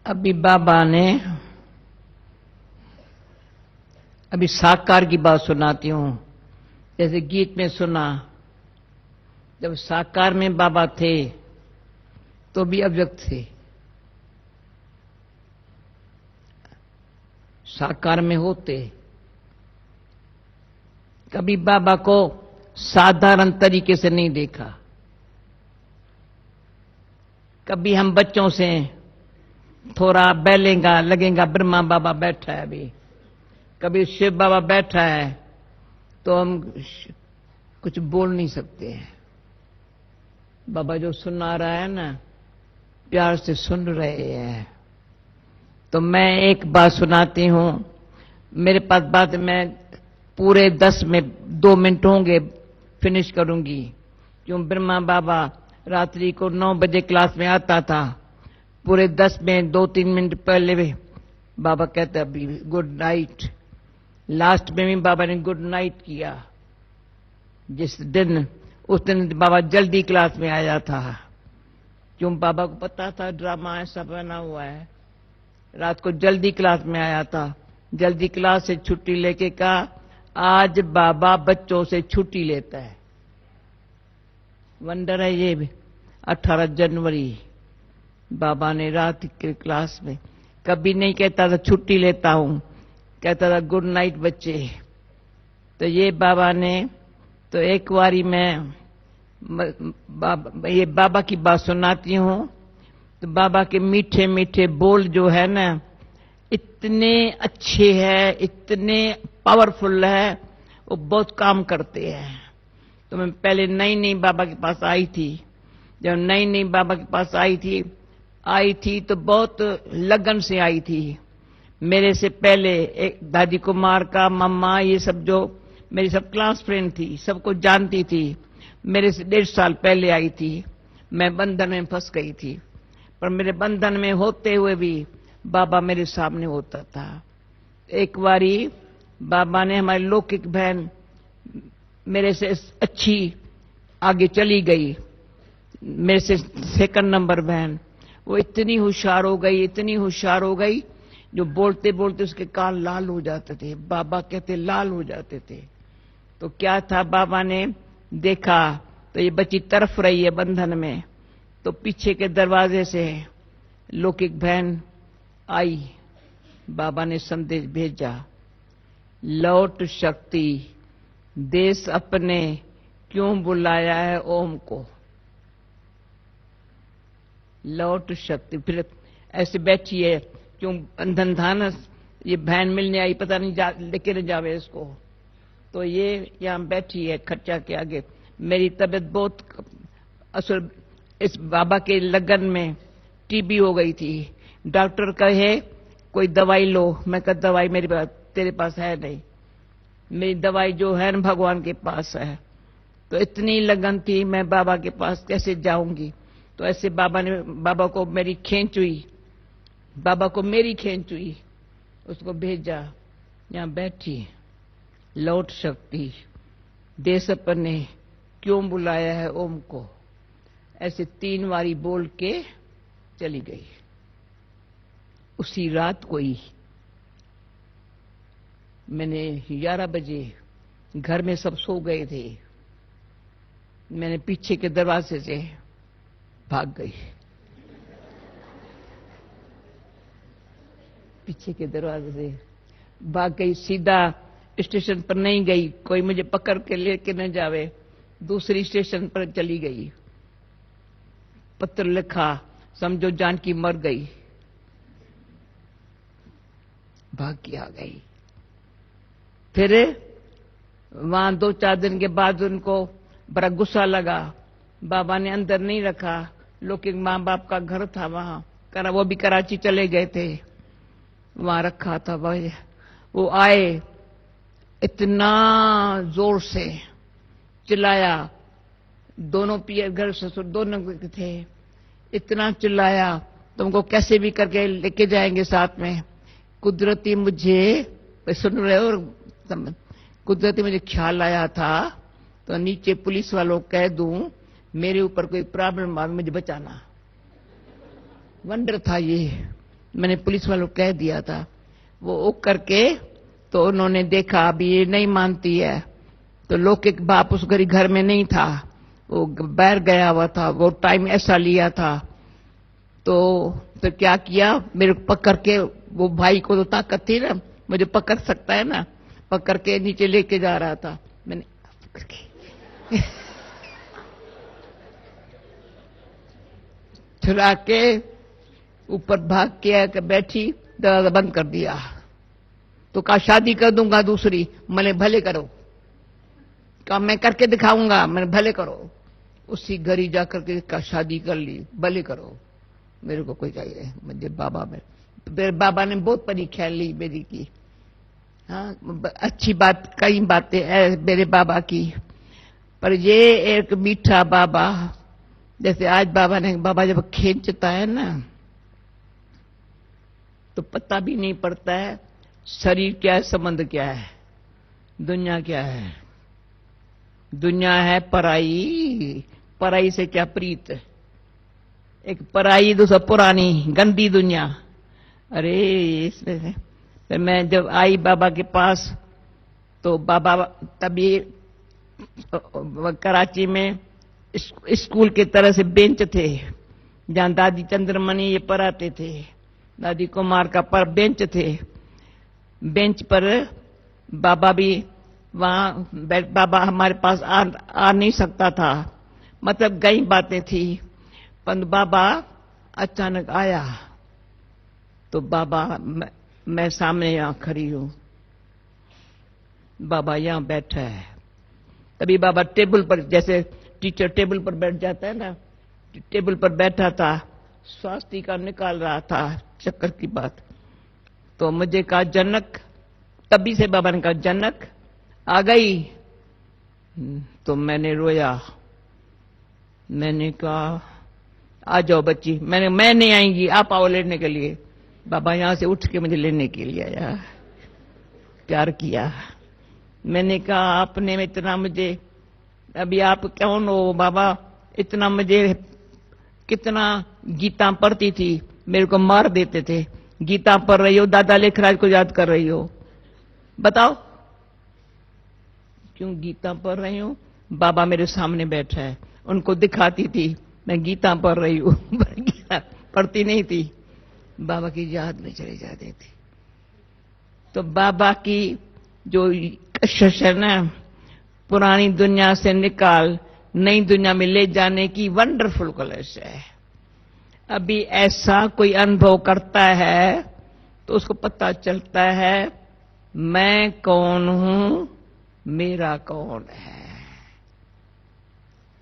अभी बाबा ने अभी साकार की बात सुनाती हूं। जैसे गीत में सुना, जब साकार में बाबा थे तो भी अव्यक्त थे, साकार में होते। कभी बाबा को साधारण तरीके से नहीं देखा। कभी हम बच्चों से थोड़ा बैलेगा लगेगा, ब्रह्मा बाबा बैठा है, अभी कभी शिव बाबा बैठा है, तो हम कुछ बोल नहीं सकते हैं। बाबा जो सुना रहा है ना, प्यार से सुन रहे हैं। तो मैं एक बात सुनाती हूं, मेरे पास बात मैं पूरे 10 में 2 मिनट होंगे, फिनिश करूंगी। क्यों ब्रह्मा बाबा रात्रि को 9 बजे क्लास में आता था, पूरे 10 में 2-3 मिनट पहले भी बाबा कहते अभी गुड नाइट। लास्ट में भी बाबा ने गुड नाइट किया। जिस दिन, उस दिन बाबा जल्दी क्लास में आया था। क्यों बाबा को पता था ड्रामा ऐसा बना हुआ है। रात को जल्दी क्लास में आया था। जल्दी क्लास से छुट्टी लेके कहा आज बाबा बच्चों से छुट्टी लेता है। वंडर है ये भी। 18 जनवरी बाबा ने रात के क्लास में कभी नहीं कहता था छुट्टी लेता हूं, कहता था गुड नाइट बच्चे। तो ये बाबा ने, तो एक बारी मैं ये बाबा की बात सुनाती हूं। तो बाबा के मीठे मीठे बोल जो है ना, इतने अच्छे हैं, इतने पावरफुल है, वो बहुत काम करते हैं। तो मैं पहले नई नई बाबा के पास आई थी। जब नई नई बाबा के पास आई थी तो बहुत लगन से आई थी। मेरे से पहले एक दादी कुमार का मम्मा, ये सब जो मेरी सब क्लास फ्रेंड थी, सबको जानती थी। मेरे से 1.5 साल पहले आई थी। मैं बंधन में फंस गई थी, पर मेरे बंधन में होते हुए भी बाबा मेरे सामने होता था। एक बारी बाबा ने, हमारी लौकिक बहन मेरे से अच्छी आगे चली गई, मेरे से 2nd नंबर बहन, वो इतनी होशियार हो गई, इतनी होशियार हो गई, जो बोलते बोलते उसके कान लाल हो जाते थे। बाबा कहते लाल हो जाते थे। तो क्या था, बाबा ने देखा तो ये बच्ची तरफ रही है बंधन में। तो पीछे के दरवाजे से लौकिक बहन आई। बाबा ने संदेश भेजा, लौट शक्ति, देश अपने क्यों बुलाया है ओम को। लौट शक्ति। फिर ऐसे बैठी है, क्यों बंधन था ना, ये बहन मिलने आई, पता नहीं लेके न जावे इसको। तो ये यहां बैठी है खर्चा के आगे। मेरी तबीयत बहुत, असल इस बाबा के लगन में टीबी हो गई थी। डॉक्टर कहे कोई दवाई लो। मैं कहा दवाई मेरे पास, तेरे पास है नहीं। मेरी दवाई जो है ना भगवान के पास है। तो इतनी लगन थी, मैं बाबा के पास कैसे जाऊंगी। तो ऐसे बाबा को मेरी खींच हुई, बाबा को मेरी खींच हुई, उसको भेजा, यहां बैठी। लौट शक्ति, देश अपने क्यों बुलाया है ओम को। ऐसे 3 बारी बोल के चली गई। उसी रात को ही मैंने 11 बजे, घर में सब सो गए थे, मैंने पीछे के दरवाजे से भाग गई। पीछे के दरवाजे से भाग गई, सीधा स्टेशन पर नहीं गई, कोई मुझे पकड़ के लेके न जावे। दूसरी स्टेशन पर चली गई, पत्र लिखा, समझो जानकी मर गई, भाग के आ गई। फिर वहां 2-4 दिन के बाद उनको बड़ा गुस्सा लगा। बाबा ने अंदर नहीं रखा, लौकिक माँ बाप का घर था वहां, वो भी कराची चले गए थे, वहां रखा था। वो आए, इतना जोर से चिल्लाया, दोनों पियर घर ससुर दोनों थे, इतना चिल्लाया, तुमको कैसे भी करके लेके जाएंगे साथ में। कुदरती मुझे, सुन रहे हो, कुदरती मुझे ख्याल आया था तो नीचे पुलिस वालों को कह दूं मेरे ऊपर कोई प्रॉब्लम आ, मुझे बचाना। वंडर था ये। मैंने पुलिस वालों को कह दिया था। वो उक करके तो उन्होंने देखा अभी ये नहीं मानती है, तो लौकिक बाप उस घर में नहीं था, वो बाहर गया हुआ था। वो टाइम ऐसा लिया था तो फिर क्या किया, मेरे को पकड़ के, वो भाई को तो ताकत थी ना, मुझे पकड़ सकता है ना, पकड़ के नीचे लेके जा रहा था। मैंने पकड़ के छुड़ा के ऊपर भाग के आकर बैठी, दरवाजा बंद कर दिया। तो कहा शादी कर दूंगा दूसरी। मैंने भले करो, कहा मैं करके दिखाऊंगा। मैंने भले करो। उसी घर ही जाकर के का शादी कर ली। भले करो, मेरे को कोई चाहिए मुझे बाबा में। मेरे बाबा ने बहुत बड़ी ख्याल ली मेरी की। हाँ, अच्छी बात, कई बातें है मेरे बाबा की, पर ये एक मीठा बाबा, जैसे आज बाबा जब खींचता है ना तो पता भी नहीं पड़ता है शरीर क्या है, संबंध क्या है, दुनिया क्या है। दुनिया है पराई, पराई से क्या प्रीत, एक पराई दूसरा पुरानी गंदी दुनिया। अरे इसमें फिर मैं जब आई बाबा के पास तो बाबा तभी कराची में स्कूल के तरह से बेंच थे जहां दादी चंद्रमणि ये पढ़ाते थे, दादी कुमार का पर बेंच थे। बेंच पर बाबा भी वहां बाबा हमारे पास आ नहीं सकता था, मतलब कई बातें थी। पर बाबा अचानक आया तो बाबा मैं सामने यहां खड़ी हूं, बाबा यहां बैठा है। तभी बाबा टेबल पर, जैसे टीचर टेबल पर बैठ जाता है ना, टेबल पर बैठा था, स्वास्थ्य का निकाल रहा था चक्कर की बात। तो मुझे कहा जनक, तभी से बाबा ने कहा जनक आ गई। तो मैंने रोया, मैंने कहा आ जाओ बच्ची। मैं नहीं आएंगी, आप आओ लेने के लिए। बाबा यहां से उठ के मुझे लेने के लिए आया, प्यार किया। मैंने कहा आपने इतना मुझे, अभी आप कौन हो बाबा, इतना मुझे, कितना गीता पढ़ती थी, मेरे को मार देते थे। गीता पढ़ रही हो, दादा लेखराज को याद कर रही हो, बताओ क्यों गीता पढ़ रही हूं? बाबा मेरे सामने बैठा है, उनको दिखाती थी मैं गीता पढ़ रही हूं, गीता पढ़ती नहीं थी, बाबा की याद में चली जाती थी। तो बाबा की जो कशिश है ना, पुरानी दुनिया से निकाल नई दुनिया में ले जाने की वंडरफुल कलश है। अभी ऐसा कोई अनुभव करता है तो उसको पता चलता है मैं कौन हूं, मेरा कौन है।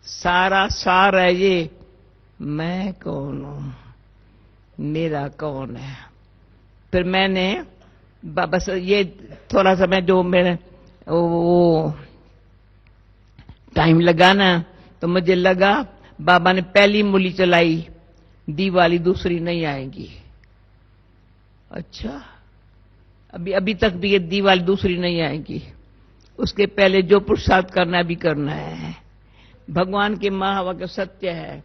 सारा सार है ये, मैं कौन हूं, मेरा कौन है। फिर मैंने बस ये थोड़ा सा मैं जो मेरे वो टाइम लगा ना, तो मुझे लगा बाबा ने पहली मूली चलाई, दिवाली दूसरी नहीं आएगी। अच्छा, अभी तक भी ये दिवाली दूसरी नहीं आएगी, उसके पहले जो पुरुषार्थ करना भी करना है। भगवान के महावाक्य सत्य है,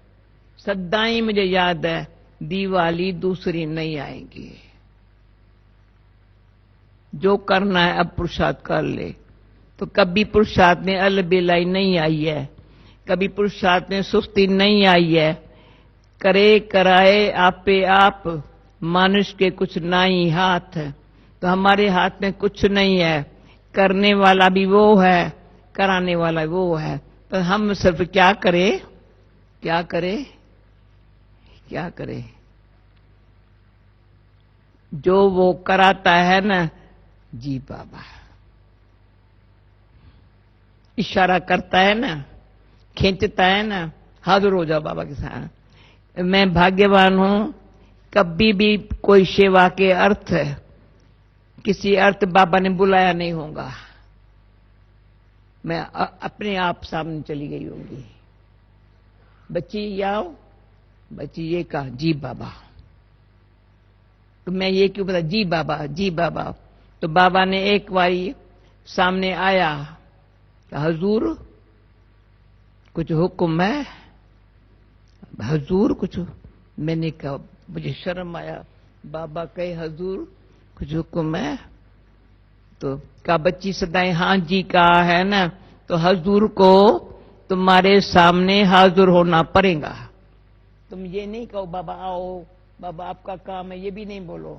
सदाई मुझे याद है, दिवाली दूसरी नहीं आएगी। जो करना है अब पुरुषार्थ कर ले। तो कभी पुरुषार्थ में अलबेलाई नहीं आई है, कभी पुरुषार्थ में सुस्ती नहीं आई है। करे कराए आपे आप, मानुष के कुछ नाई हाथ। तो हमारे हाथ में कुछ नहीं है, करने वाला भी वो है, कराने वाला वो है। तो हम सिर्फ क्या करें, क्या करें, क्या करें। जो वो कराता है ना, जी बाबा इशारा करता है ना, खींचता है ना, हाजिर हो जाओ बाबा के साथ। मैं भाग्यवान हूं, कभी भी कोई सेवा के अर्थ, किसी अर्थ बाबा ने बुलाया नहीं होगा, मैं अपने आप सामने चली गई होंगी। बच्ची आओ, बच्ची ये कहा जी बाबा, तो मैं ये क्यों बता, जी बाबा जी बाबा। तो बाबा ने एक बारी सामने आया, हजूर कुछ हुक्म है, हजूर कुछ। मैंने कहा, मुझे शर्म आया, बाबा कहे हजूर कुछ हुक्म है? तो का बच्ची सदाई हाँ जी कहा है ना, तो हजूर को तुम्हारे सामने हाजिर होना पड़ेगा। तुम ये नहीं कहो बाबा आओ, बाबा आपका काम है, ये भी नहीं बोलो,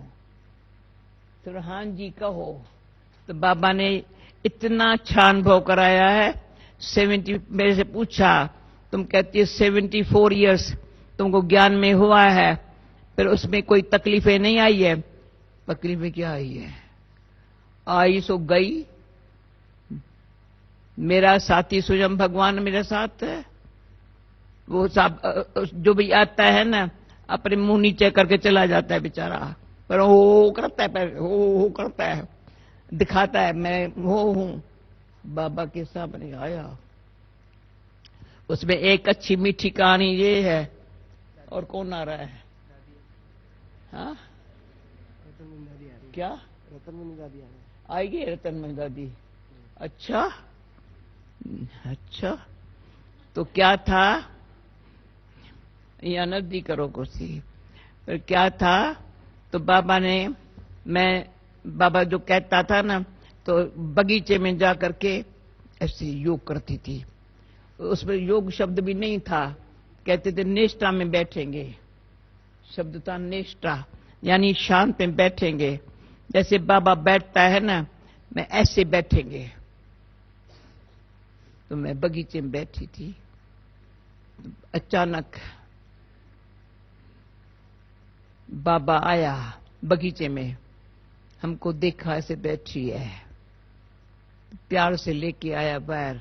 तो हाँ जी कहो। तो बाबा ने इतना अच्छा अनुभव कराया है। 70 मेरे से पूछा, तुम कहती है 74 ईयर्स तुमको ज्ञान में हुआ है, फिर उसमें कोई तकलीफें नहीं आई है? तकलीफें क्या आई है? आई सो गई। मेरा साथी स्वयं भगवान मेरे साथ है। वो सब जो भी आता है ना अपने मुंह नीचे करके चला जाता है बेचारा, पर हो करता है, पर हो करता है, दिखाता है मैं वो हूं। बाबा के सामने आया। उसमें एक अच्छी मीठी कहानी ये है। और कौन आ रहा है? हाँ क्या? रतनमणि दादी आएगी रतनमणि दादी? अच्छा अच्छा। तो क्या था? या नदी करो कुर्सी पर क्या था? तो बाबा ने, मैं बाबा जो कहता था ना, तो बगीचे में जा करके ऐसे योग करती थी। उसमें योग शब्द भी नहीं था, कहते थे निष्ठा में बैठेंगे। शब्द था निष्ठा, यानी शांत में बैठेंगे। जैसे बाबा बैठता है ना, मैं ऐसे बैठेंगे। तो मैं बगीचे में बैठी थी, अचानक बाबा आया बगीचे में, हमको देखा ऐसे बैठी है, प्यार से लेके आया बाहर।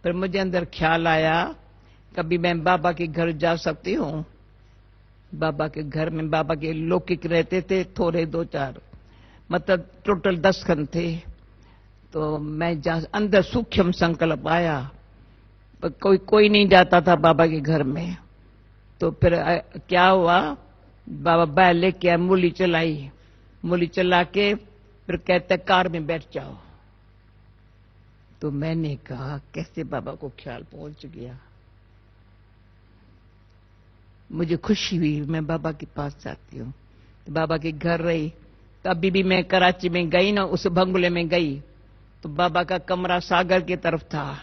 पर मुझे अंदर ख्याल आया, कभी मैं बाबा के घर जा सकती हूँ? बाबा के घर में बाबा के लौकिक रहते थे थोड़े 2-4, मतलब टोटल 10 खन थे। तो मैं अंदर सूक्ष्म संकल्प आया, पर कोई नहीं जाता था बाबा के घर में। तो फिर क्या हुआ, बाबा बाहर लेके आए, मूली चलाई, मूली चला के फिर कहते कार में बैठ जाओ। तो मैंने कहा कैसे बाबा को ख्याल पहुंच गया। मुझे खुशी हुई, मैं बाबा के पास जाती हूँ। तो बाबा के घर रही। तो अभी भी मैं कराची में गई ना, उस बंगले में गई, तो बाबा का कमरा सागर की तरफ था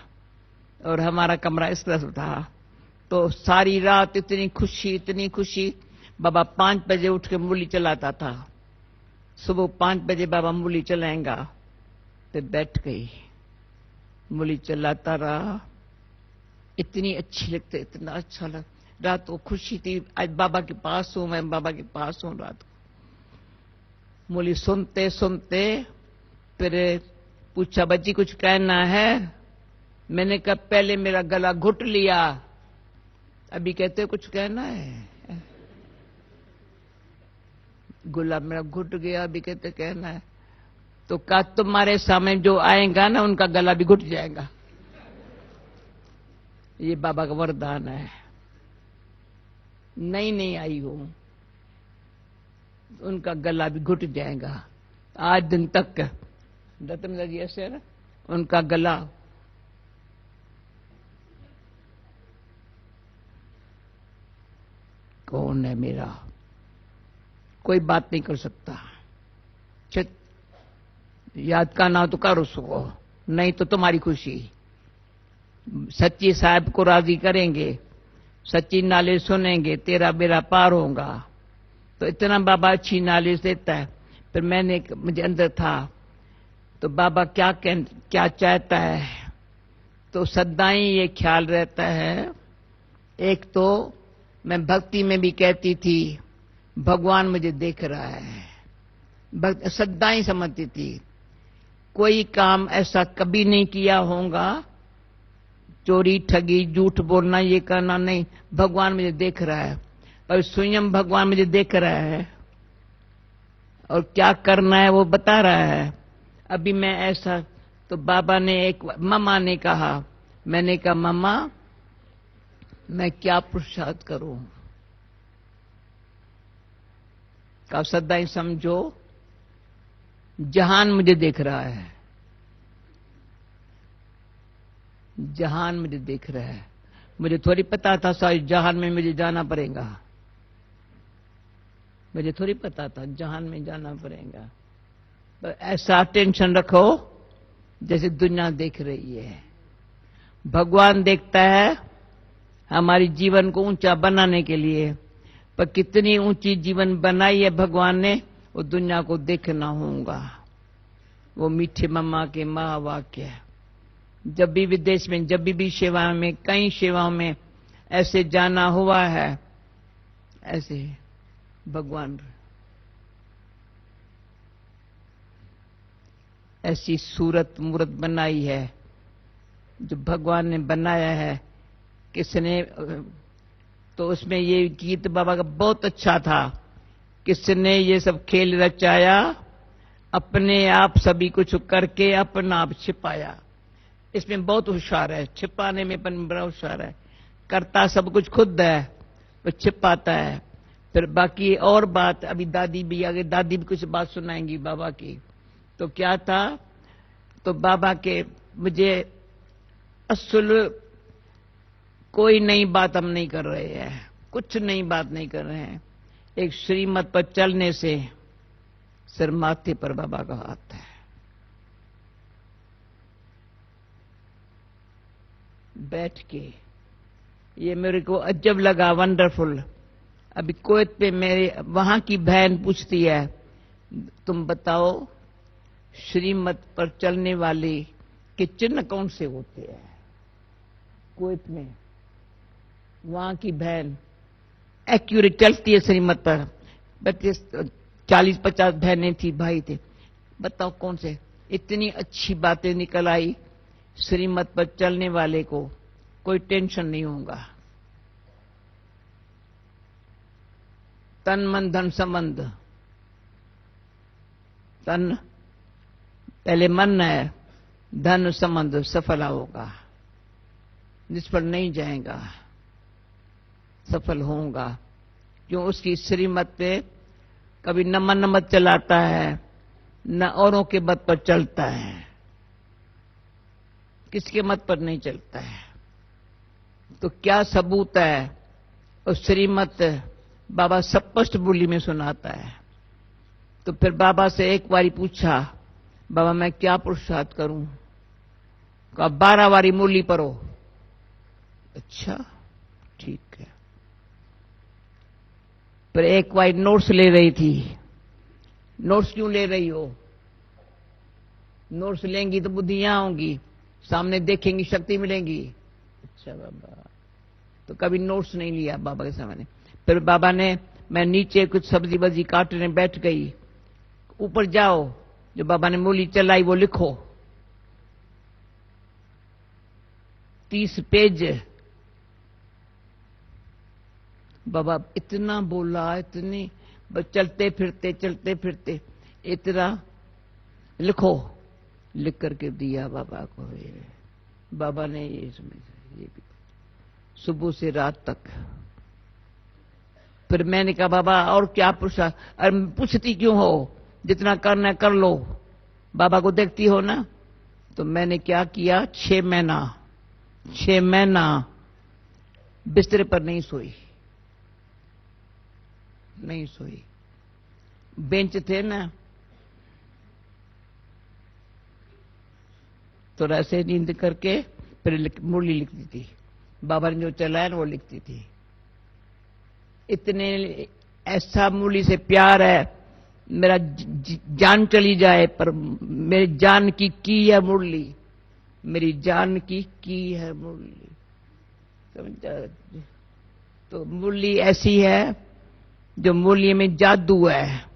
और हमारा कमरा इस तरफ था। तो सारी रात इतनी खुशी। बाबा 5 बजे उठ के मूली चलाता था। सुबह 5 बजे बाबा मूली चलाएगा। तो बैठ गई, मूली चलाता रहा। इतनी अच्छी लगती, इतना अच्छा लग। रात को खुशी थी, आज बाबा के पास हूं, मैं बाबा के पास हूं। रात को मूली सुनते सुनते फिर पूछा, बच्ची कुछ कहना है? मैंने कहा पहले मेरा गला घुट लिया, अभी कहते कुछ कहना है? गुलाब मेरा घुट गया, अभी कहते कहना है। तो कहा तुम्हारे सामने जो आएगा ना उनका गला भी घुट जाएगा। ये बाबा का वरदान है। नहीं आई हूं, उनका गला भी घुट जाएगा। आज दिन तक रतन जी ऐसे है ना, उनका गला कौन है मेरा, कोई बात नहीं कर सकता। याद करना हो तो कर उसको, नहीं तो तुम्हारी खुशी। सच्ची साहब को राजी करेंगे, सच्ची नाले सुनेंगे, तेरा बेड़ा पार होगा। तो इतना बाबा अच्छी नालिश देता है। फिर मुझे अंदर था, तो बाबा क्या चाहता है? तो सदाई ये ख्याल रहता है। एक तो मैं भक्ति में भी कहती थी भगवान मुझे देख रहा है, सदाई समझती थी। कोई काम ऐसा कभी नहीं किया होगा, चोरी ठगी झूठ बोलना ये करना नहीं, भगवान मुझे देख रहा है। और स्वयं भगवान मुझे देख रहा है और क्या करना है वो बता रहा है। अभी मैं ऐसा, तो बाबा ने मम्मा ने कहा, मैंने कहा मम्मा मैं क्या पुरुषार्थ करूं? का सदाई समझो जहान मुझे देख रहा है, जहान मुझे देख रहा है। मुझे थोड़ी पता था सारी जहान में मुझे जाना पड़ेगा, मुझे थोड़ी पता था जहान में जाना पड़ेगा। तो ऐसा टेंशन रखो जैसे दुनिया देख रही है। भगवान देखता है हमारी जीवन को ऊंचा बनाने के लिए, पर कितनी ऊंची जीवन बनाई है भगवान ने वो दुनिया को देखना होगा। वो मीठे मम्मा के महावाक्य, जब भी विदेश में, जब भी सेवा में, कई सेवाओं में ऐसे जाना हुआ है, ऐसे भगवान ऐसी सूरत मूरत बनाई है जो भगवान ने बनाया है। किसने तो उसमें ये गीत बाबा का बहुत अच्छा था, किसने ये सब खेल रचाया, अपने आप सभी कुछ करके अपना आप छिपाया। इसमें बहुत होशियार है, छिपाने में बड़ा होशियार है। करता सब कुछ खुद है, वो छिपाता है। फिर बाकी और बात अभी दादी भी आगे, दादी भी कुछ बात सुनाएंगी बाबा की। तो क्या था, तो बाबा के मुझे असल कोई नई बात हम नहीं कर रहे हैं, कुछ नई बात नहीं कर रहे हैं। एक श्रीमत पर चलने से सिर माथे पर बाबा का हाथ है। बैठ के ये मेरे को अजब लगा, वंडरफुल। अभी कोयत पे मेरे वहां की बहन पूछती है, तुम बताओ श्रीमत पर चलने वाले के चिन्ह कौन से होते हैं कोयत में। वहां की बहन एक्यूरेट चलती है श्रीमत पर, बच्चे 40-50 बहनें थी, भाई थे, बताओ कौन से। इतनी अच्छी बातें निकल आई, श्रीमत पर चलने वाले को कोई टेंशन नहीं होगा। तन मन धन संबंध, तन पहले मन है, धन संबंध सफल होगा, निष्फल नहीं जाएगा, सफल होगा। क्यों, उसकी श्रीमत पे कभी न मन मत चलाता है, न औरों के मत पर चलता है, किसके मत पर नहीं चलता है। तो क्या सबूत है, उस श्रीमत बाबा स्पष्ट बोली में सुनाता है। तो फिर बाबा से एक बारी पूछा, बाबा मैं क्या पुरुषार्थ करूं। कहा 12 बारी मूली पढ़ो। अच्छा ठीक है। फिर एक बारी नोट्स ले रही थी। नोट्स क्यों ले रही हो, नोट्स लेंगी तो बुद्धि यहां होंगी, सामने देखेंगी शक्ति मिलेगी। अच्छा बाबा, तो कभी नोट्स नहीं लिया बाबा के सामने। फिर बाबा ने, मैं नीचे कुछ सब्जी वब्जी काटने बैठ गई, ऊपर जाओ, जो बाबा ने मूली चलाई वो लिखो। 30 पेज बाबा इतना बोला, इतनी चलते फिरते इतना लिखो, लिख करके दिया बाबा को। बाबा ने ये समझा, ये भी सुबह से रात तक। फिर मैंने कहा बाबा और क्या पूछा, अरे पूछती क्यों हो, जितना करना है कर लो, बाबा को देखती हो ना। तो मैंने क्या किया, 6 महीना बिस्तर पर नहीं सोई, बेंच थे ना, तो ऐसे नींद करके फिर मुरली लिखती थी। बाबा ने जो चलाया ना वो लिखती थी। इतने ऐसा मुरली से प्यार है, मेरा जान चली जाए पर मेरी जान की है मुरली, मेरी जान की है मुरली, समझा। तो मुरली ऐसी है जो मुरली में जादू है।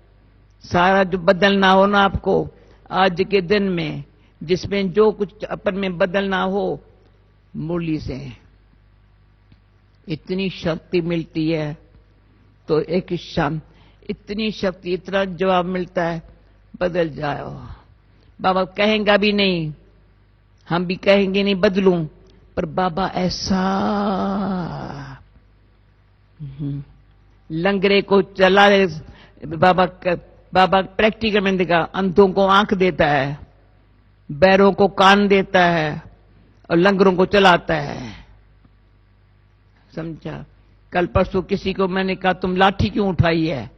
सारा जो बदलना हो ना आपको आज के दिन में, जिसमें जो कुछ अपन में बदलना हो, मुरली से इतनी शक्ति मिलती है। तो एक शाम इतनी शक्ति, इतना जवाब मिलता है, बदल जाओ। बाबा कहेंगे भी नहीं, हम भी कहेंगे नहीं बदलूं, पर बाबा ऐसा लंगरे को चला, बाबा प्रैक्टिकल में देखा, अंधों को आंख देता है, बैरों को कान देता है और लंगरों को चलाता है, समझा। कल परसों किसी को मैंने कहा तुम लाठी क्यों उठाई है,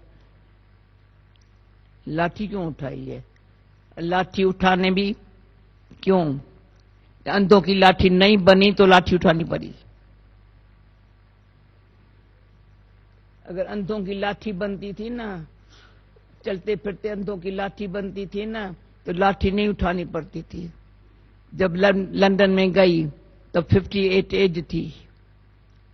लाठी क्यों उठाई है? लाठी उठाने भी क्यों? अंधों की लाठी नहीं बनी तो लाठी उठानी पड़ी। अगर अंधों की लाठी बनती थी ना, चलते फिरते अंधों की लाठी बनती थी ना, तो लाठी नहीं उठानी पड़ती थी। जब लंदन में गई तब 58 एज थी,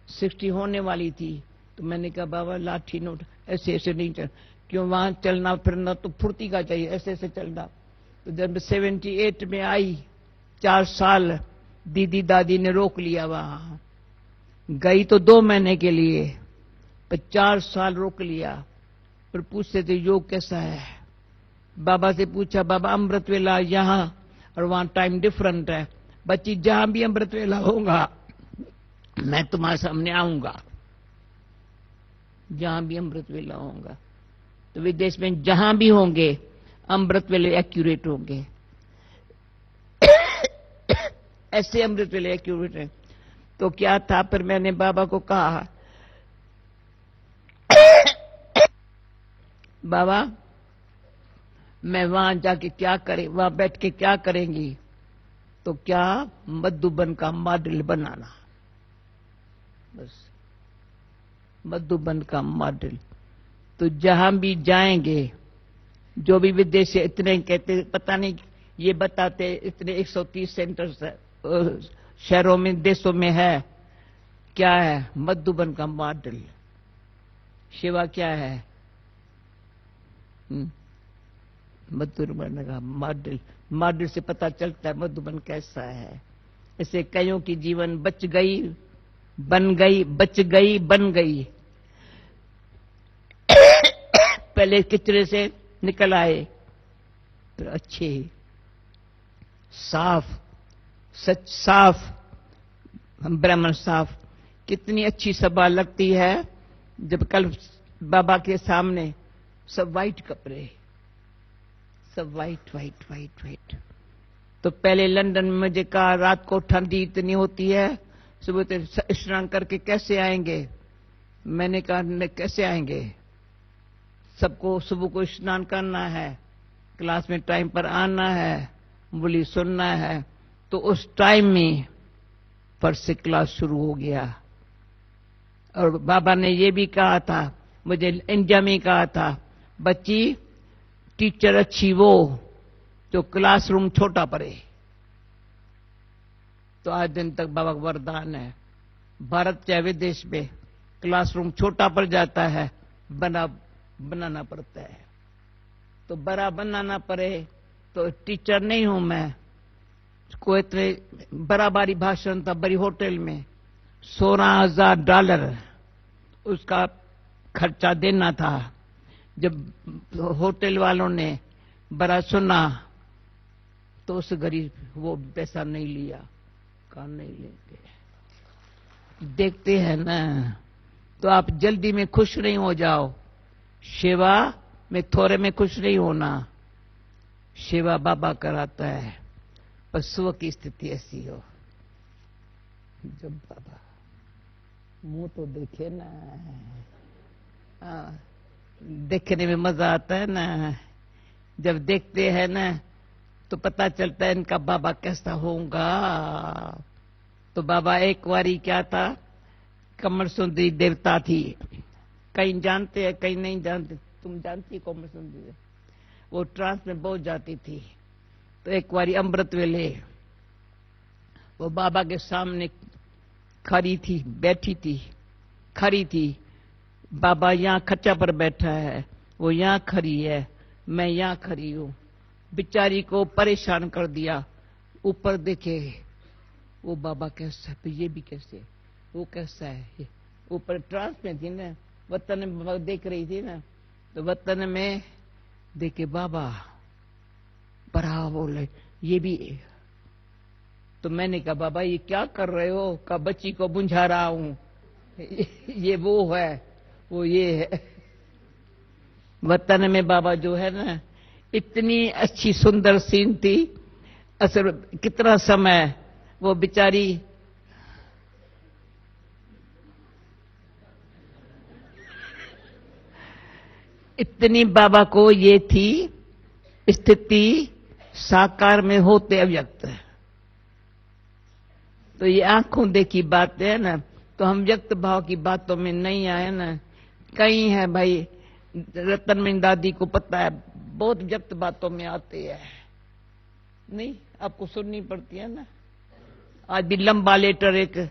60 होने वाली थी। तो मैंने कहा बाबा लाठी न उठा, ऐसे ऐसे नहीं चल, क्यों वहां चलना फिरना तो फुर्ती का चाहिए, ऐसे ऐसे चलना। तो जब 78 में आई, 4 साल दीदी दादी ने रोक लिया। वहां गई तो 2 महीने के लिए, पर 4 साल रोक लिया। फिर पूछते थे योग कैसा है। बाबा से पूछा, बाबा अमृत वेला यहां और वहां टाइम डिफरेंट है। बच्ची जहां भी अमृत वेला होगा मैं तुम्हारे सामने आऊंगा, जहां भी अमृत वेला होगा। तो विदेश में जहां भी होंगे अमृत वेले एक्यूरेट होंगे। ऐसे अमृत वेले एक्यूरेट है। तो क्या था, फिर मैंने बाबा को कहा, बाबा मैं वहां जाके क्या करे, वहां बैठ के क्या करेंगी? तो क्या मधुबन का मॉडल बनाना, बस मधुबन का मॉडल। तो जहां भी जाएंगे, जो भी विदेश से इतने कहते, पता नहीं ये बताते इतने 130 सेंटर्स शहरों में देशों में है, क्या है मधुबन का मॉडल। शिवा क्या है? मधुबन का मॉडल। मॉडल से पता चलता है मधुबन कैसा है। ऐसे कईयों की जीवन बच गई, बन गई, बच गई, बन गई। पहले किचरे से निकल आए, फिर अच्छे साफ, सच साफ, ब्राह्मण साफ। कितनी अच्छी सभा लगती है जब कल बाबा के सामने सब वाइट कपड़े, सब वाइट वाइट वाइट वाइट। तो पहले लंदन में मुझे कहा रात को ठंडी इतनी होती है, सुबह स्नान करके कैसे आएंगे? मैंने कहा कैसे आएंगे, सबको सुबह को स्नान करना है, क्लास में टाइम पर आना है, बोली सुनना है। तो उस टाइम में फर्स्ट से क्लास शुरू हो गया। और बाबा ने ये भी कहा था, मुझे इंडिया में कहा था, बच्ची टीचर अच्छी वो जो क्लासरूम छोटा पड़े। तो आज दिन तक बाबा का वरदान है, भारत चाहे विदेश में क्लासरूम छोटा पड़ जाता है, बनाना पड़ता है। तो बड़ा बनाना पड़े तो टीचर नहीं हूं मैं। कोई इतने बड़ा भारी भाषण था बड़ी होटल में, $16,000 उसका खर्चा देना था। जब होटल वालों ने बड़ा सुना तो उस गरीब वो पैसा नहीं लिया, कहा नहीं लेंगे। देखते हैं ना, तो आप जल्दी में खुश नहीं हो जाओ, सेवा में थोड़े में खुश नहीं होना। सेवा बाबा कराता है, पर स्व की स्थिति ऐसी हो जब बाबा मुंह तो देखे ना, देखने में मजा आता है ना। जब देखते हैं ना तो पता चलता है इनका बाबा कैसा होगा। तो बाबा एक बारी क्या था, कमर सुंदरी देवता थी, कहीं जानते हैं कहीं नहीं जानते। तुम जानती है कमर सुंदरी? वो ट्रांस में बहुत जाती थी। तो एक बारी अमृत वेले वो बाबा के सामने खड़ी थी, बैठी थी, खड़ी थी। बाबा यहाँ खच्चा पर बैठा है, वो यहाँ खड़ी है, मैं यहाँ खड़ी हूं। बिचारी को परेशान कर दिया। ऊपर देखे वो बाबा कैसा है, तो ये भी कैसे, वो कैसा है। ऊपर ट्रांस में थी ना, वतन में देख रही थी ना, तो वतन में देखे बाबा बड़ा बोले ये भी। तो मैंने कहा बाबा ये क्या कर रहे हो? कहा बच्ची को बुझा रहा हूं। ये वो है, वो ये है। वतन में बाबा जो है ना, इतनी अच्छी सुंदर सीन थी। असल कितना समय वो बिचारी इतनी बाबा को ये थी स्थिति, साकार में होते अव्यक्त। तो ये आंखों देखी बातें है ना, तो हम व्यक्त भाव की बातों में नहीं आए ना। कई है भाई, रतनमणि दादी को पता है, बहुत व्यक्त बातों में आते हैं, नहीं आपको सुननी पड़ती है ना। आज भी लंबा लेटर एक,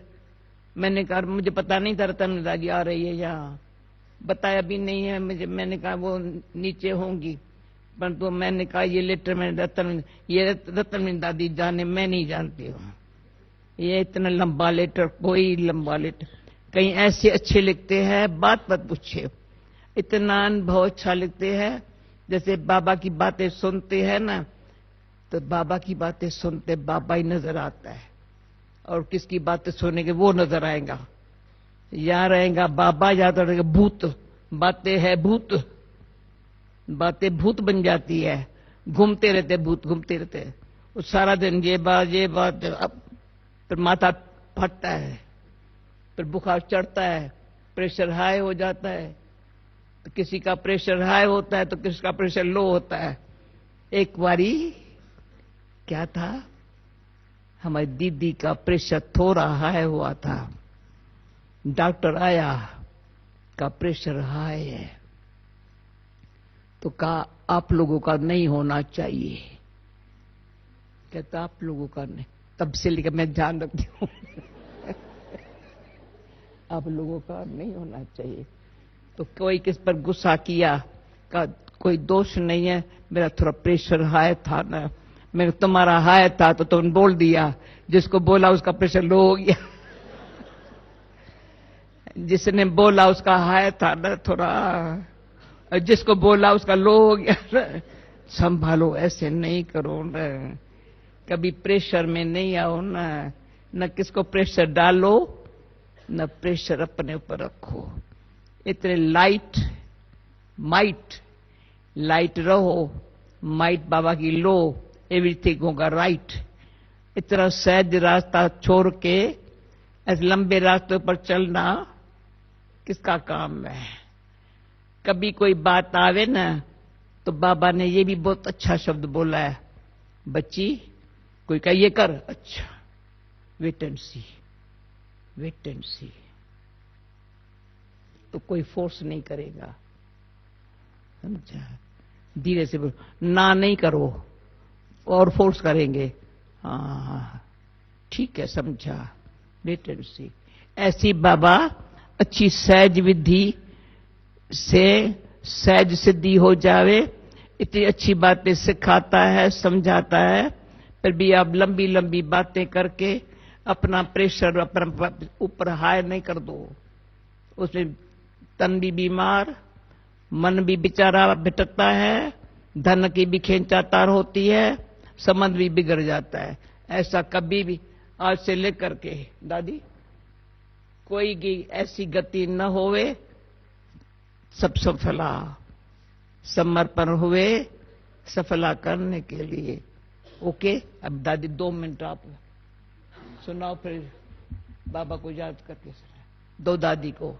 मैंने कहा मुझे पता नहीं था रतनमणि दादी आ रही है यहाँ, बताया भी नहीं है मुझे। मैंने कहा वो नीचे होंगी, परंतु तो मैंने कहा ये लेटर मैंने रतनमणि दादी जाने, मैं नहीं जानती हूँ ये इतना लंबा लेटर, कोई लंबा लेटर। कहीं ऐसे अच्छे लिखते हैं, बात मत पूछे, इतना अनुभव अच्छा लिखते हैं। जैसे बाबा की बातें सुनते हैं ना, तो बाबा की बातें सुनते बाबा ही नजर आता है, और किसकी बातें सुनेंगे वो नजर आएगा। या रहेगा बाबा, या तो रहेगा भूत। बातें है भूत, बातें भूत बन जाती है, घूमते रहते भूत, घूमते रहते। वो सारा दिन ये बात, अब फिर माथा फटता है, फिर बुखार चढ़ता है, प्रेशर हाई हो जाता है। तो किसी का प्रेशर हाई होता है तो किसी का प्रेशर लो होता है। एक बारी क्या था, हमारी दीदी का प्रेशर थोड़ा हाई हुआ था, डॉक्टर आया, का प्रेशर हाई है, तो कहा आप लोगों का नहीं होना चाहिए। कहता आप लोगों का नहीं, तब से लेकर मैं ध्यान रखती हूँ आप लोगों का नहीं होना चाहिए। तो कोई किस पर गुस्सा किया, का कोई दोष नहीं है, मेरा थोड़ा प्रेशर हाई था ना, मैं तुम्हारा हाई था तो तुमने बोल दिया, जिसको बोला उसका प्रेशर लो हो गया जिसने बोला उसका हाई था ना थोड़ा, जिसको बोला उसका लो हो गया। संभालो, ऐसे नहीं करो न, कभी प्रेशर में नहीं आओ न, न किसको प्रेशर डालो, न प्रेशर अपने ऊपर रखो। इतने लाइट रहो, माइट बाबा की लो, एवरीथिंग होगा राइट। इतना सहज रास्ता छोड़ के ऐसे लंबे रास्ते पर चलना किसका काम है। कभी कोई बात आवे ना, तो बाबा ने ये भी बहुत अच्छा शब्द बोला है, बच्ची कोई कहे ये कर, अच्छा वेट एंड सी, तो कोई फोर्स नहीं करेगा, समझा। धीरे से बोलो, ना नहीं करो और फोर्स करेंगे, हाँ ठीक है समझा, वेट एंड सी। ऐसी बाबा अच्छी सहज विधि से सहज सिद्धि हो जावे, इतनी अच्छी बातें सिखाता है, समझाता है। फिर भी आप लंबी लंबी बातें करके अपना प्रेशर अपना ऊपर हाई नहीं कर दो, उसमें तन भी बीमार, मन भी बेचारा भटकता है, धन की भी खेंचातार होती है, संबंध भी बिगड़ जाता है। ऐसा कभी भी आज से लेकर के दादी कोई की ऐसी गति न होवे, सब सफला समर्पण हुए सफला करने के लिए। ओके, अब दादी 2 मिनट आप सुनाओ, फिर बाबा को याद करके सुनाओ, दो दादी को।